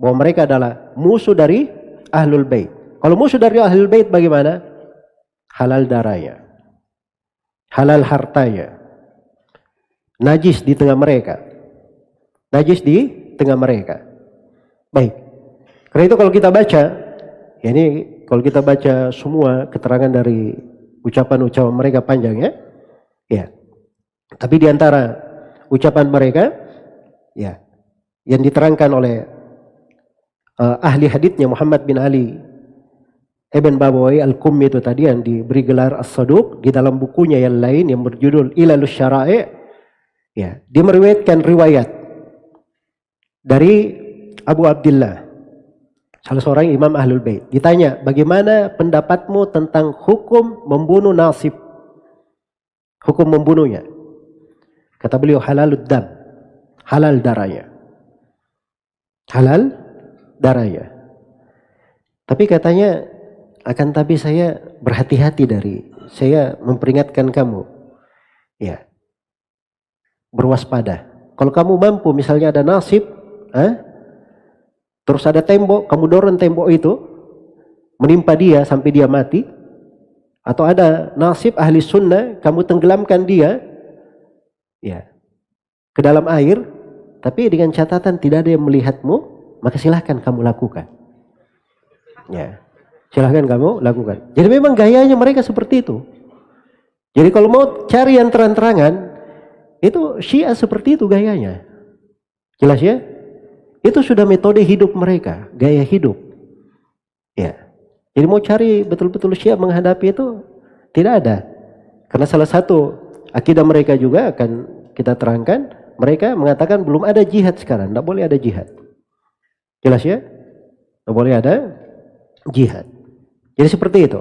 bahwa mereka adalah musuh dari Ahlul Bait. Kalau musuh dari Ahlul Bait bagaimana? Halal darahnya, halal hartanya, najis di tengah mereka. Najis di tengah mereka. Baik. Karena itu kalau kita baca, ya ini kalau kita baca semua keterangan dari ucapan-ucapan mereka panjang ya. Ya. Tapi di antara ucapan mereka ya yang diterangkan oleh ahli haditsnya Muhammad bin Ali Ibn Babawai Al-Qummi itu tadi yang diberi gelar As-Saduq, di dalam bukunya yang lain yang berjudul Ilalus Syara'i', ya, dia meriwayatkan riwayat dari Abu Abdullah, salah seorang imam Ahlul Bait. Ditanya, bagaimana pendapatmu tentang hukum membunuh nasib? Hukum membunuhnya. Kata beliau, halalud dam, halal darahnya. Halal darahnya. Tapi katanya, akan tapi saya berhati-hati saya memperingatkan kamu. Ya. Berwaspada. Kalau kamu mampu misalnya ada nasib, terus ada tembok, kamu dorong tembok itu menimpa dia sampai dia mati, atau ada nasib ahli sunnah, kamu tenggelamkan dia ya ke dalam air, tapi dengan catatan tidak ada yang melihatmu, maka silahkan kamu lakukan. Ya, silahkan kamu lakukan. Jadi memang gayanya mereka seperti itu. Jadi kalau mau cari yang terang-terangan, itu Syiah seperti itu gayanya. Jelas ya? Itu sudah metode hidup mereka, gaya hidup. Ya. Jadi mau cari betul-betul Syiah menghadapi itu tidak ada. Karena salah satu akidah mereka juga akan kita terangkan, mereka mengatakan belum ada jihad sekarang, tidak boleh ada jihad. Jelas ya? Tidak boleh ada jihad. Jadi seperti itu.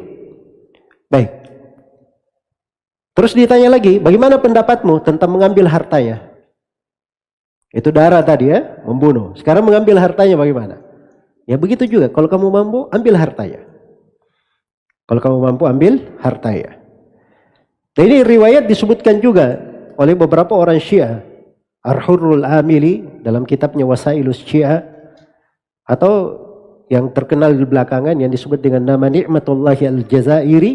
Baik. Terus ditanya lagi, bagaimana pendapatmu tentang mengambil hartanya? Itu darah tadi ya, membunuh. Sekarang mengambil hartanya bagaimana? Ya begitu juga, kalau kamu mampu, ambil hartanya. Kalau kamu mampu, ambil hartanya. Nah, ini riwayat disebutkan juga oleh beberapa orang Syiah. Ar-Hurrul Amili dalam kitabnya Wasailus Syiah, atau yang terkenal di belakangan yang disebut dengan nama Ni'matullahi Al-Jazairi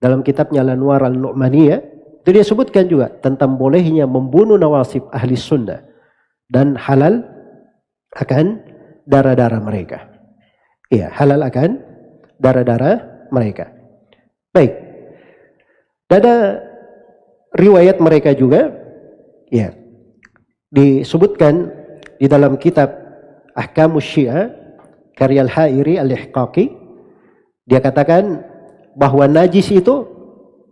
dalam kitabnya Al-Anwar Al-Nu'maniyah, itu dia sebutkan juga tentang bolehnya membunuh nawasib ahli sunnah dan halal akan darah-darah mereka. Iya, halal akan darah-darah mereka. Baik. Ada riwayat mereka juga ya disebutkan di dalam kitab Ahkamus Syiah karya Al-Hairi Al-Ihqaqi. Dia katakan bahwa najis itu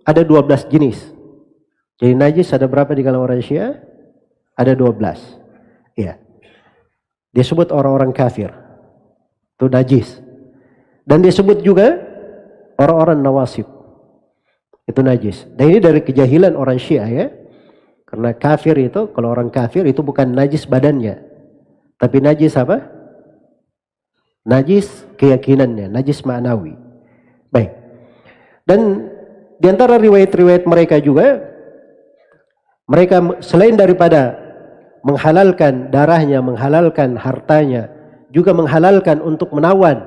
ada 12 jenis. Jadi najis ada berapa di kalangan orang Syiah? Ada 12. Ya. Dia sebut orang-orang kafir. Itu najis. Dan disebut juga orang-orang nawasib. Itu najis. Dan ini dari kejahilan orang Syiah ya. Karena kafir itu, kalau orang kafir itu bukan najis badannya. Tapi najis apa? Najis keyakinannya, najis ma'nawi. Baik. Dan di antara riwayat-riwayat mereka juga, mereka selain daripada menghalalkan darahnya, menghalalkan hartanya, juga menghalalkan untuk menawan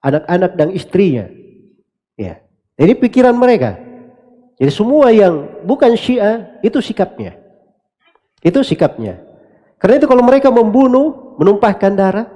anak-anak dan istrinya. Ya. Ini pikiran mereka. Jadi semua yang bukan Syiah itu sikapnya. Itu sikapnya. Karena itu kalau mereka membunuh, menumpahkan darah,